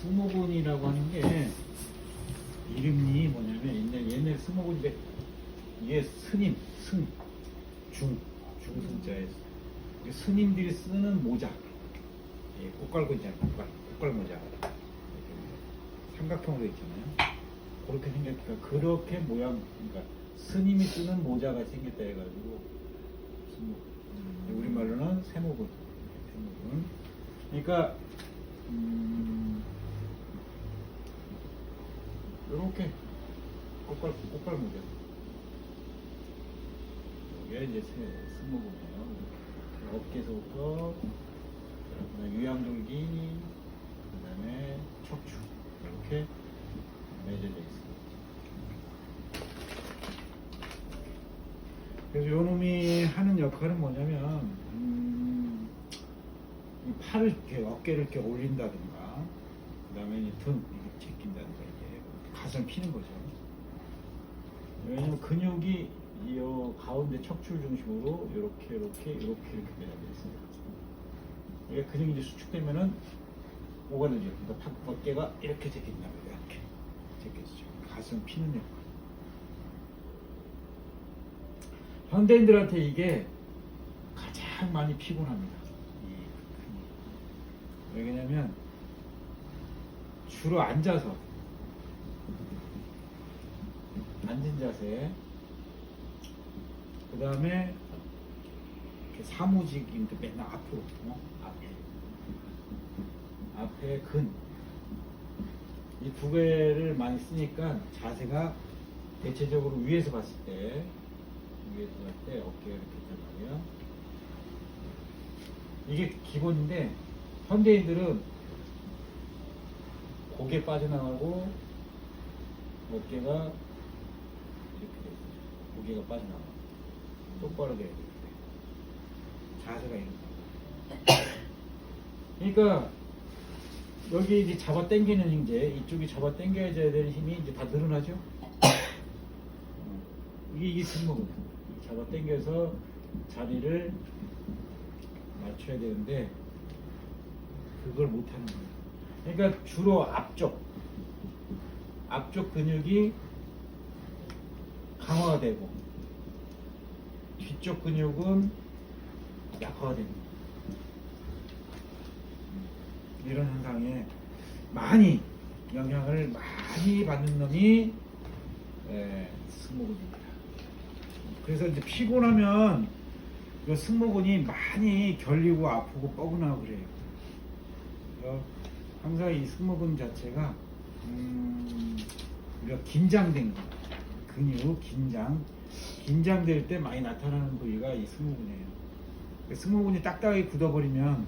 승모근이라고 하는 게 이름이 뭐냐면 옛날 승모근인데 이게 스님, 중승자에 스님들이 쓰는 모자, 예, 꽃갈고 있잖아요. 꽃갈 모자. 삼각형으로 있잖아요. 그렇게 생겼으니까 그렇게 모양, 그러니까 스님이 쓰는 모자가 생겼다 해가지고 우리말로는 세모근. 그러니까 이렇게 꽃갈 모자. 이게 이제 승모근이에요. 어깨에서부터 위양돌기, 그다음에 척추 이렇게 맺어져 있습니다. 그래서 요 놈이 하는 역할은 뭐냐면 이 팔을 이렇게 어깨를 이렇게 올린다든가, 그다음에 등 이렇게 제낀다든가, 이게 가슴을 피는 거죠. 왜냐면 근육이 이 가운데 척추를 중심으로 이렇게 매달려 있습니다. 이게 근육이 이제 수축되면은 뭐가 되죠? 그러니까 어깨가 이렇게 제낀다고, 이렇게 제껴지죠. 가슴 피는 역할. 현대인들한테 이게 가장 많이 피곤합니다. 왜냐면 주로 앉아서 앉은 자세, 그 다음에 사무직인데 맨날 앞으로, 앞에 근, 이 두 개를 많이 쓰니까 자세가 대체적으로 위에서 봤을 때 어깨가 이렇게 있단 말이에요. 이게 기본인데 현대인들은 고개 빠져나가고 어깨가 이렇게 돼 있어요. 고개가 빠져나가고 똑바로 돼야 돼요. 자세가 이렇게. 그러니까 여기 이제 잡아 당기는, 이제 이쪽이 잡아 당겨져야 되는 힘이 이제 다 늘어나죠. 이게 승모근. 잡아 당겨서 자리를 맞춰야 되는데 그걸 못하는 거예요. 그러니까 주로 앞쪽 근육이 강화가 되고 뒤쪽 근육은 약화가 됩니다. 이런 현상에 많이 영향을 많이 받는 놈이 승모근입니다. 그래서 이제 피곤하면 이 승모근이 많이 결리고 아프고 뻐근하고 그래요. 그래서 항상 이 승모근 자체가 우리가 긴장된 거, 근육 긴장될 때 많이 나타나는 부위가 이 승모근이에요. 승모근이 딱딱하게 굳어버리면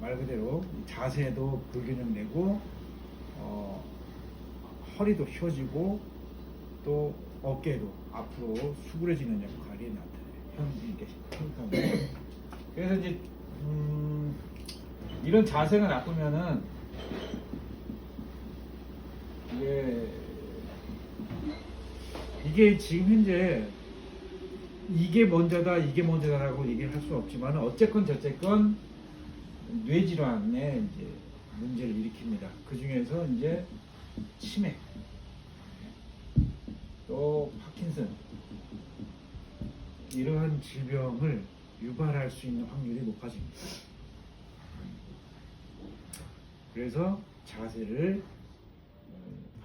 말 그대로 자세도 불균형되고 허리도 휘어지고 또 어깨도 앞으로 수그러지는 역할이 나타나요. 그래서 이제 이런 자세가 나쁘면은 이게 지금 현재 이게 먼저다라고 얘기를 할 수 없지만 어쨌건 저쨌건 뇌질환에 이제 문제를 일으킵니다. 그 중에서 이제 치매, 또 파킨슨, 이러한 질병을 유발할 수 있는 확률이 높아집니다. 그래서 자세를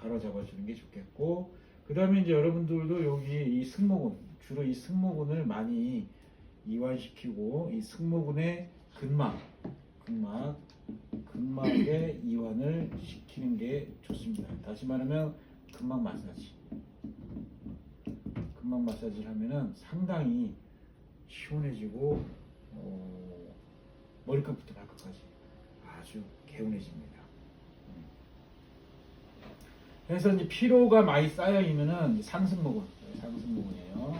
바로 잡아주는 게 좋겠고, 그 다음에 이제 여러분들도 여기 이 승모근, 주로 이 승모근을 많이 이완시키고 이 승모근의 근막의 이완을 시키는 게 좋습니다. 다시 말하면 근막 마사지를 하면은 상당히 시원해지고 머리끝부터 발끝까지 아주 개운해집니다. 그래서 이제 피로가 많이 쌓여 있면은 상승모근이에요.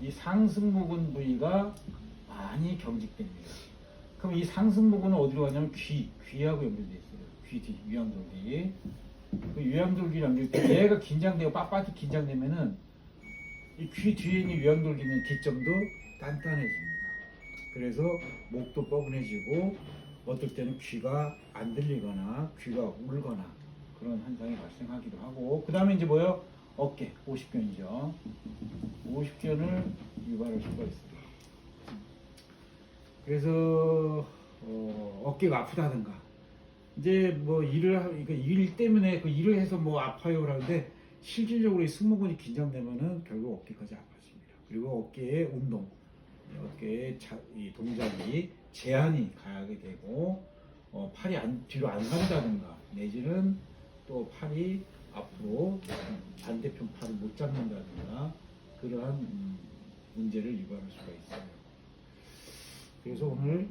이 상승모근 부위가 많이 경직됩니다. 그럼 이 상승모근은 어디로 가냐면 귀하고 연결되어 있어요. 귀 뒤, 위양돌기. 그 위양돌기 연결돼 얘가 긴장되고 빳빳이 긴장되면은 이 귀 뒤에 있는 위양돌기는 기점도 단단해집니다. 그래서 목도 뻐근해지고 어떨 때는 귀가 안 들리거나 귀가 울거나 그런 현상이 발생하기도 하고, 그 다음에 이제 뭐요? 어깨, 50견이죠. 50견을 유발할 수가 있습니다. 그래서 어깨가 아프다든가, 이제 뭐 일 때문에 그 일을 해서 뭐 아파요 그러는데, 실질적으로 이 승모근이 긴장되면은 결국 어깨까지 아파집니다. 그리고 어깨의 운동, 어깨의 이 동작이 제한이 가하게 되고, 팔이 뒤로 안 간다든가, 내지는 또 팔이 앞으로 반대편 팔을 못 잡는다든가, 그러한 문제를 유발할 수가 있어요. 그래서 오늘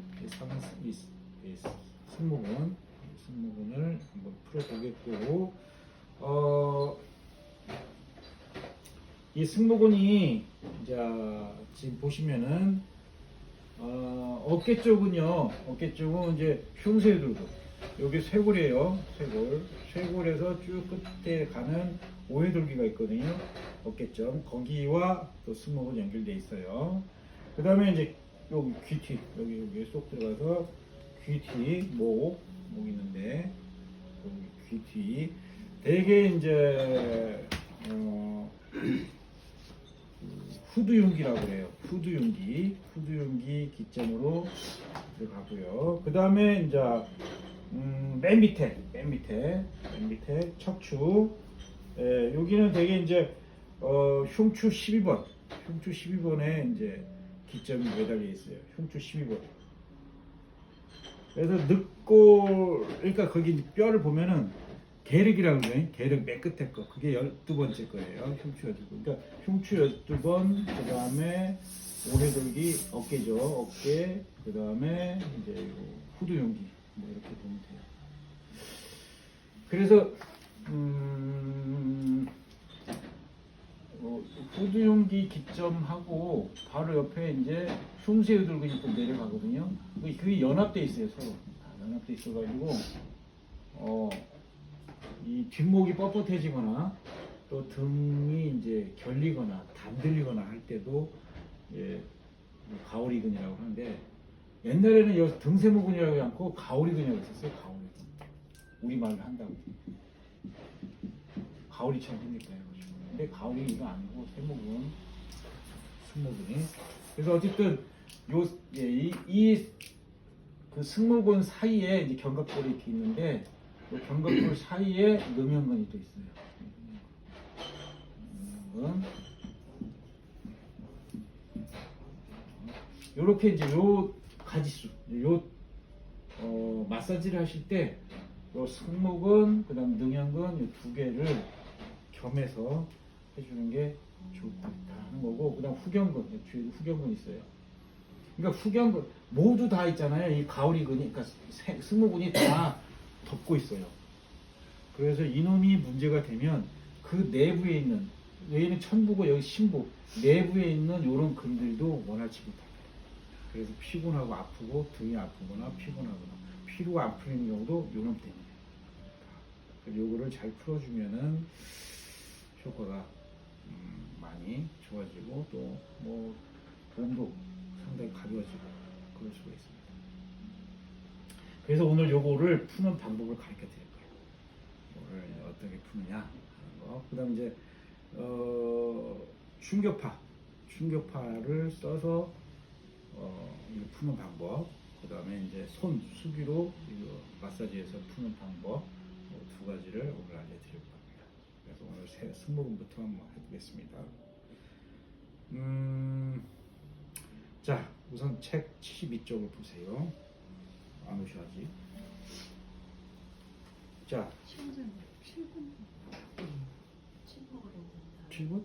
승모근을 한번 풀어보겠고, 이 승모근이 이제 지금 보시면은 어깨 쪽은요, 어깨 쪽은 이제 흉쇄 돌고, 여기 쇄골이에요. 쇄골에서 쭉 끝에 가는 오해돌기가 있거든요. 어깨점 거기와 또 승모근 연결돼 있어요. 그 다음에 이제 여기 귀티, 여기 쏙 들어가서 귀티, 목 있는데, 여기 귀티 대개 이제 후두윤기라고 그래요. 후두윤기 기점으로 들어가고요. 그 다음에 이제 맨 밑에 척추, 여기는 되게 이제 흉추 12번에 이제 기점이 매달려 있어요. 흉추 12번. 그래서 그러니까 거기 뼈를 보면은 계륵이라고 그래요. 계륵 맨 끝에 거. 그게 12번째 거예요. 흉추 12번. 그러니까 흉추 12번, 그 다음에 오해돌기, 어깨죠. 어깨, 그 다음에 이제 후두용기. 뭐 이렇게 보면 돼요. 그래서, 후두용기 기점하고 바로 옆에 이제 흉쇄유돌근이 또 내려가거든요. 그게 연합돼 있어요, 서로. 연합돼 있어가지고, 이 뒷목이 뻣뻣해지거나 또 등이 이제 결리거나 단들리거나 할 때도 가오리근이라고 하는데, 옛날에는 여기 등세모근이라고 하지 않고 가오리근이라고 했었어요. 가오리근. 우리말로 한다고. 가오리처럼 생겼다 해가지고. 근데 가오리가 아니고 세모근, 승모근이. 그래서 어쨌든 그 승모근 사이에 이제 견갑골이 이렇게 있는데, 그 견갑골 사이에 능형근이 또 있어요. 요렇게 이제 요 가지수, 마사지를 하실 때 요 승모근, 그 다음 능형근 이 두 개를 겸해서 해주는 게 좋다는 거고, 그 다음 후경근, 뒤에도 후경근 있어요. 그러니까 후경근 모두 다 있잖아요. 이 가오리근이, 그러니까 승모근이 다 덮고 있어요. 그래서 이놈이 문제가 되면 그 내부에 있는, 여기는 천부고 여기 신부, 내부에 있는 이런 근들도 원활치 못합니다. 그래서 피곤하고 아프고, 등이 아프거나 피곤하거나 피로가 안 풀리는 경우도 요놈 때문에. 요거를 잘 풀어주면은 효과가 많이 좋아지고, 또 뭐 몸도 상당히 가벼워지고 그럴 수가 있습니다. 그래서 오늘 요거를 푸는 방법을 가르쳐 드릴 거예요. 요거를 어떻게 푸느냐 하는 거. 그 다음 이제 충격파를 써서 이거 푸는 방법. 그 다음에 이제 손 수기로 이거 마사지해서 푸는 방법, 두 가지를 오늘 알려드릴 겁니다. 그래서 오늘 승모근부터 한번 해보겠습니다. 자, 우선 책 72쪽을 보세요. 안 오셔야지. 자, 7분?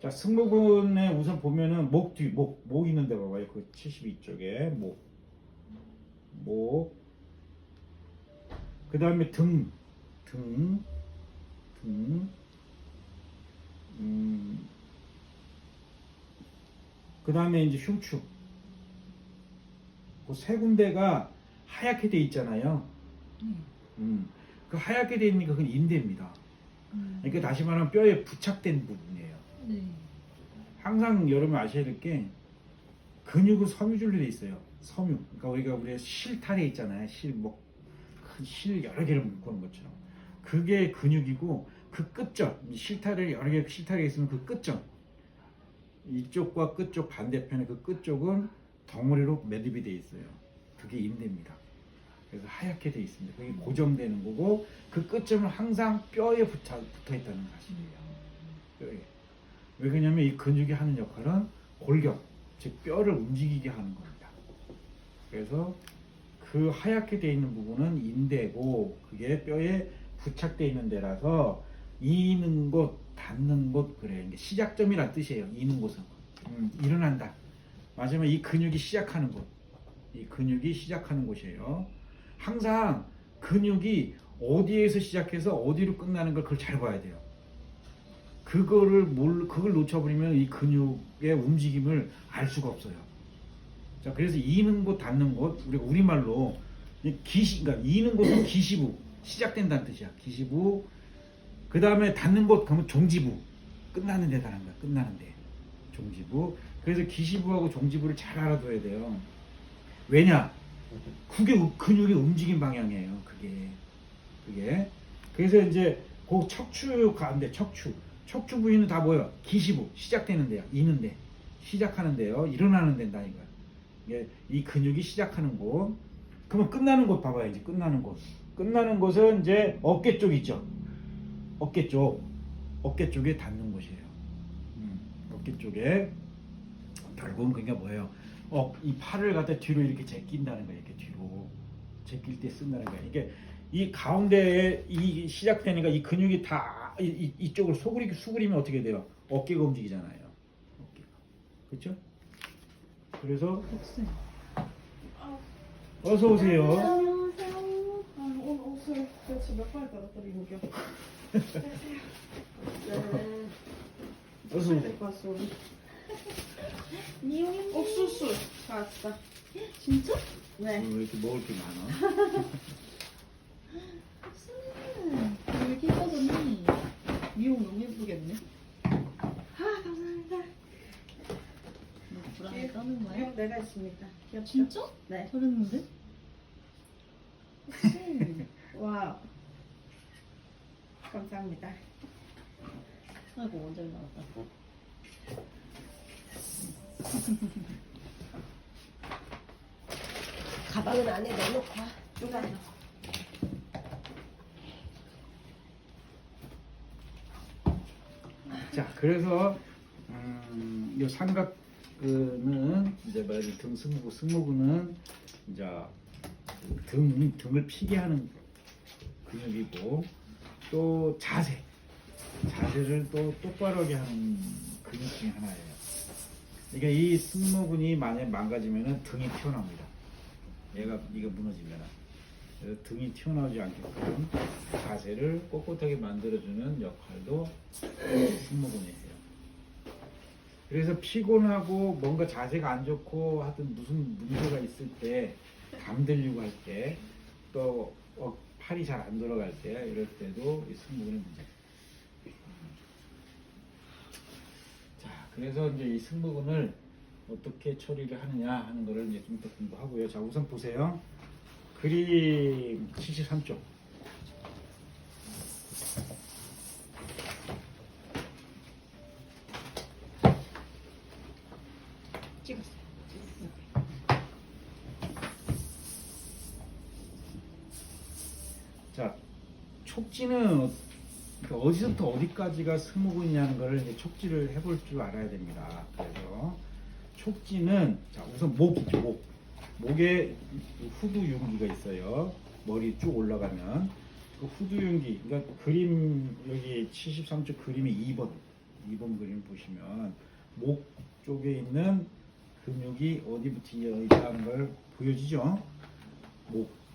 자, 승모근에 우선 보면은 목 있는 데 봐봐요. 그 72쪽에 목. 그 다음에 등. 그 다음에 이제 흉추. 그 세 군데가 하얗게 돼 있잖아요. 그 하얗게 돼 있는 게 그건 인대입니다. 그러니까 다시 말하면 뼈에 부착된 부분이에요. 항상 여러분 아셔야 될 게, 그 근육은 섬유줄로 돼 있어요. 섬유. 그러니까 우리가 실타래 있잖아요. 큰 실 여러 개를 묶어놓은 것처럼. 그게 근육이고 그 끝점, 실타래를 여러 개 실타래가 있으면 그 끝점, 이쪽과 끝쪽 반대편의 그 끝쪽은 덩어리로 매듭이 돼 있어요. 그게 인대입니다. 그래서 하얗게 돼 있습니다. 그게 고정되는 거고 그 끝점은 항상 뼈에 붙어 있다는 사실이에요. 뼈에. 왜 그러냐면 이 근육이 하는 역할은 골격, 즉 뼈를 움직이게 하는 겁니다. 그래서 그 하얗게 돼 있는 부분은 인대고 그게 뼈에 부착되어 있는 데라서 이는 곳, 닿는 곳 그래요. 이게 시작점이란 뜻이에요. 이는 곳은 일어난다. 맞으면 이 근육이 시작하는 곳, 이 근육이 시작하는 곳이에요. 항상 근육이 어디에서 시작해서 어디로 끝나는 걸 그걸 잘 봐야 돼요. 그걸 놓쳐버리면 이 근육의 움직임을 알 수가 없어요. 자, 그래서 이는 곳, 닿는 곳, 우리가 우리말로 그러니까 이는 곳은 기시부, 시작된다는 뜻이야. 기시부. 그 다음에 닿는 곳 가면 종지부, 끝나는 데다는 거야. 끝나는 데. 종지부. 그래서 기시부하고 종지부를 잘 알아둬야 돼요. 왜냐? 그게 근육의 움직임 방향이에요. 그게. 그래서 이제 그 척추 가운데 척추 부위는 다 뭐예요? 기시부, 시작되는 데야. 이는 데. 시작하는 데요. 일어나는 데다 이거야. 이 근육이 시작하는 곳. 그러면 끝나는 곳 봐봐요. 이제 끝나는 곳. 끝나는 곳은 이제 어깨 쪽 있죠. 어깨 쪽에 닿는 곳이에요. 어깨 쪽에. 결국은 그게 뭐예요? 이 팔을 갖다 뒤로 이렇게 제낀다는 거예요. 이렇게 뒤로 제낄 때 쓴다는 거예요. 이게 이 가운데에 이 시작되니까 이 근육이 다 이쪽으로 수그리면 어떻게 돼요? 어깨가 움직이잖아요. 어깨가. 그렇죠? 그래서 어서 오세요. 안녕하세요. 오늘 옷을 도대체 몇 번을 떨어뜨리는 겨? 안녕하세요. 어서 오세요. 데리고 왔어 오늘. 미용님 옥수수 사왔다. 진짜? 네. 왜 이렇게 먹을 게 많아? 왜 이렇게 예뻐졌니? 미용 너무 예쁘겠네. 아 감사합니다. 너 불안해 떠는 거야? 미용 내가 했습니다. 귀엽죠? 진짜? 네. 잘했는데? 와. 감사합니다. 아이고 원장님 나왔다. 가방은 안에 넣어놓고 와. 누가? 자, 그래서 이 삼각근은 이제 말하자면 등 승모근은 이제 등을 피게 하는 근육이고 또 자세를 또 똑바로 하게 하는 근육 중에 하나예요. 그러니까 이 승모근이 만약 망가지면은 등이 튀어나옵니다. 이거 무너지면은. 그래서 등이 튀어나오지 않게끔 자세를 꼿꼿하게 만들어주는 역할도 승모근이 해요. 그래서 피곤하고 뭔가 자세가 안 좋고 하여튼 무슨 문제가 있을 때 잠들려고 할 때 또 팔이 잘 안 돌아갈 때 이럴 때도 이 승모근이 문제예요. 자, 그래서 이제 이 승모근을 어떻게 처리를 하느냐 하는 거를 이제 좀 더 공부하고요. 자, 우선 보세요. 그림 73쪽. 찍었어. 자, 촉지는 그러니까 어디서부터 어디까지가 승모근이냐는 거를 이제 촉지를 해볼 줄 알아야 됩니다. 그래서 촉지는 자, 우선 목이죠. 목에 후두윤기가 있어요. 머리 쭉 올라가면 그 후두윤기, 그러니까 그림 여기 73쪽 그림의 2번 그림 보시면 목 쪽에 있는 근육이 어디부터 있다는 걸 보여지죠.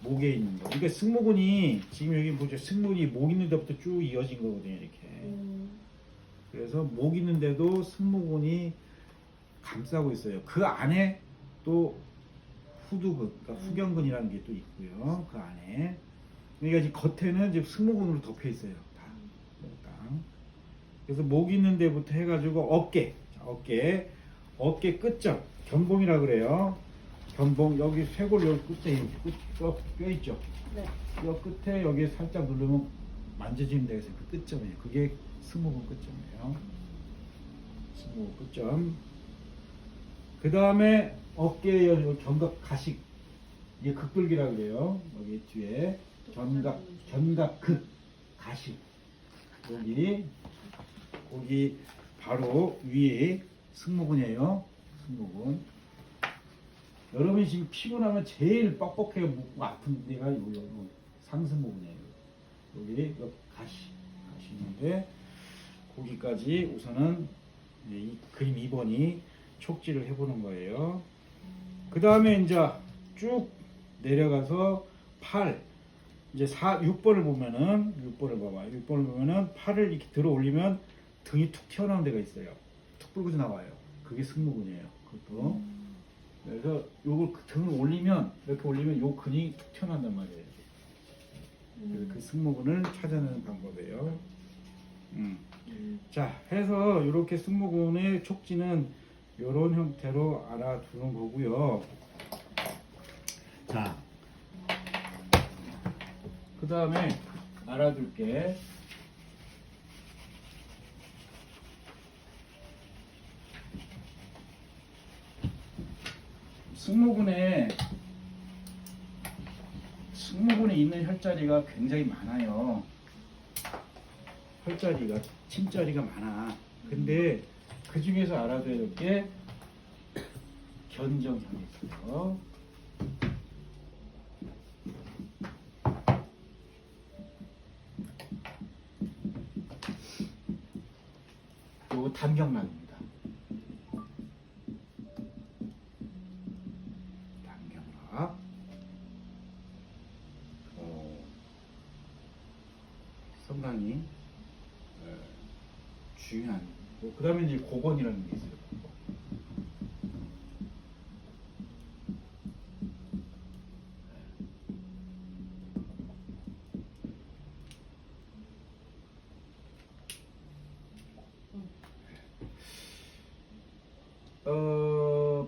목에 있는 거. 그러니까 승모근이 지금 여기 보죠. 승모근이 목 있는 데부터 쭉 이어진 거거든요. 이렇게. 그래서 목 있는 데도 승모근이 감싸고 있어요. 그 안에 또 후두근, 그러니까 후경근이라는 게 또 있고요. 그 안에. 그러니까 지금 겉에는 지금 승모근으로 덮여 있어요. 다. 그래서 목 있는 데부터 해가지고 어깨. 자, 어깨 끝점 견봉이라 그래요. 견봉 여기 쇄골 여기 끝에 이렇게 뼈 있죠. 네. 뼈 끝에 여기 살짝 누르면 만져지는 데가 있어요. 그 끝점이에요. 그게 승모근 끝점이에요. 승모근 끝점. 그 다음에 어깨에 여기 견갑 가식 이게 극돌기라 그래요. 여기 뒤에 견갑극 가식 거기 바로 위에 승모근이에요. 승모근. 여러분이 지금 피곤하면 제일 뻑뻑해요. 묵고 아픈 데가 여기 상승모근이에요. 여기 가시 있는데 거기까지 우선은 이 그림 2번이 촉지를 해보는 거예요. 그 다음에 이제 쭉 내려가서 팔 이제 6번을 보면은 6번을 봐봐요. 6번을 보면은 팔을 이렇게 들어 올리면 등이 툭 튀어나온 데가 있어요. 툭 불고 나와요. 그게 승모근이에요. 그것도. 그래서 요걸 등을 올리면 이렇게 올리면 요 근이 툭 튀어나온단 말이에요. 그래서 그 승모근을 찾아내는 방법이에요. 자, 해서 이렇게 승모근의 촉지는 이런 형태로 알아두는 거고요. 자, 그 다음에 알아둘 게 승모근에 있는 혈자리가 굉장히 많아요. 혈자리가 침자리가 많아. 근데 그 중에서 알아둬야 될 게 견정혈이 있어요. 요거 담경락입니다. 담경락. 상당히 중요한. 그 다음에 이제 고건이라는 게 있어요.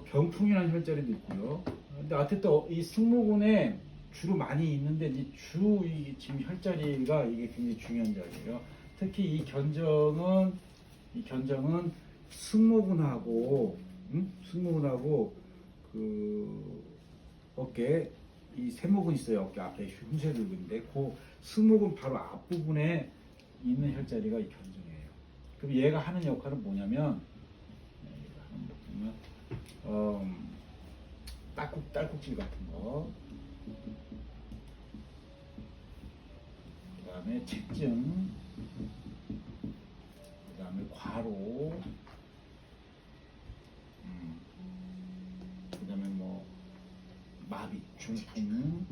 병풍이라는 혈자리도 있고요. 근데 어쨌든 이 승모근에 주로 많이 있는데 이제 이 지금 혈자리가 이게 굉장히 중요한 자리예요. 특히 이 견정은 승모근하고 그 어깨 이 세모근 있어요. 어깨 앞에 흉쇄들근인데 그 승모근 바로 앞부분에 있는 혈자리가 이 견정이에요. 그럼 얘가 하는 역할은 뭐냐면 딸꾹질 같은 거, 그 다음에 책증, 그 다음에 과로, 그 다음에 뭐 마비, 중풍,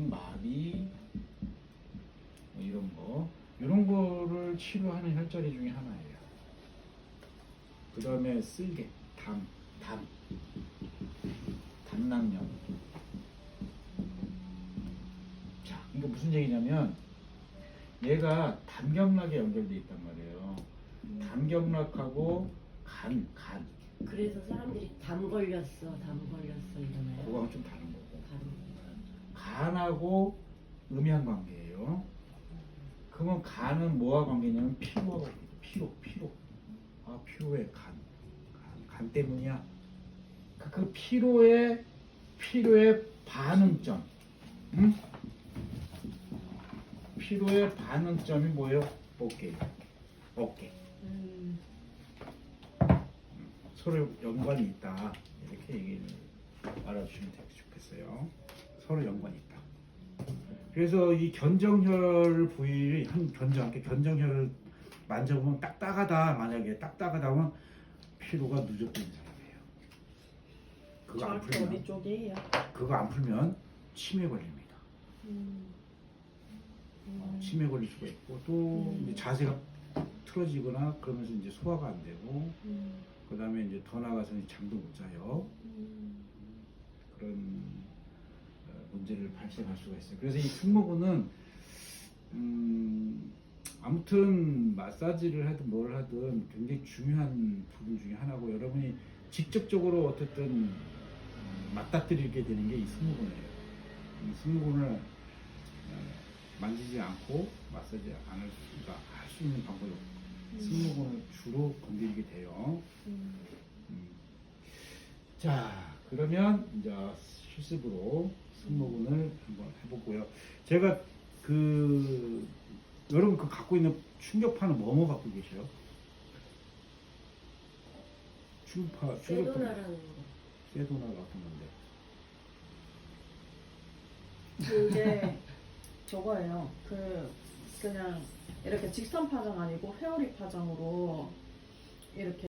마비, 뭐 이런 거를 치료하는 혈자리 중에 하나예요. 그 다음에 쓸개, 담낭염. 자, 이거 무슨 얘기냐면 얘가 담경락에 연결돼 있단 말이에요. 담경락하고 간. 그래서 사람들이 담 걸렸어 이러나요? 그거랑 좀 다른 거고. 다른 간하고 음양 관계예요. 그러면 간은 뭐와 관계냐면 피로와 관계죠. 피로. 아, 피로해. 간 때문이야. 그 피로의 반응점. 피로의 반응점이 뭐예요? 어깨. 서로 연관이 있다. 이렇게 얘기를 알아주시면 좋겠어요. 서로 연관이 있다. 그래서 이 견정혈 부위를 견정혈을 만져보면 딱딱하다. 만약에 딱딱하다면 피로가 누적된 사람이에요. 정확히 어디 쪽이에요? 그거 안 풀면 치매 걸립니다. 치매 걸릴 수가 있고 또 이제 자세가 틀어지거나 그러면서 이제 소화가 안 되고 그 다음에 이제 더 나가서는 잠도 못 자요. 그런 문제를 발생할 수가 있어요. 그래서 이 승모근은 아무튼 마사지를 하든 뭘 하든 굉장히 중요한 부분 중에 하나고 여러분이 직접적으로 어쨌든 맞닥뜨리게 되는 게 이 승모근이에요. 이 승모근을 만지지 않고 마사지 안 할 수가 할 수 있는 방법이 없고 승모근을 주로 건드리게 돼요. 자, 그러면 이제 실습으로 승모근을 한번 해보고요. 제가 여러분 그 갖고 있는 충격파는 뭐뭐 갖고 계세요? 충격파. 세도나라는 거. 세도나가 어떤 건데? 그게 저거예요. 그냥 이렇게 직선 파장 아니고 회오리 파장으로 이렇게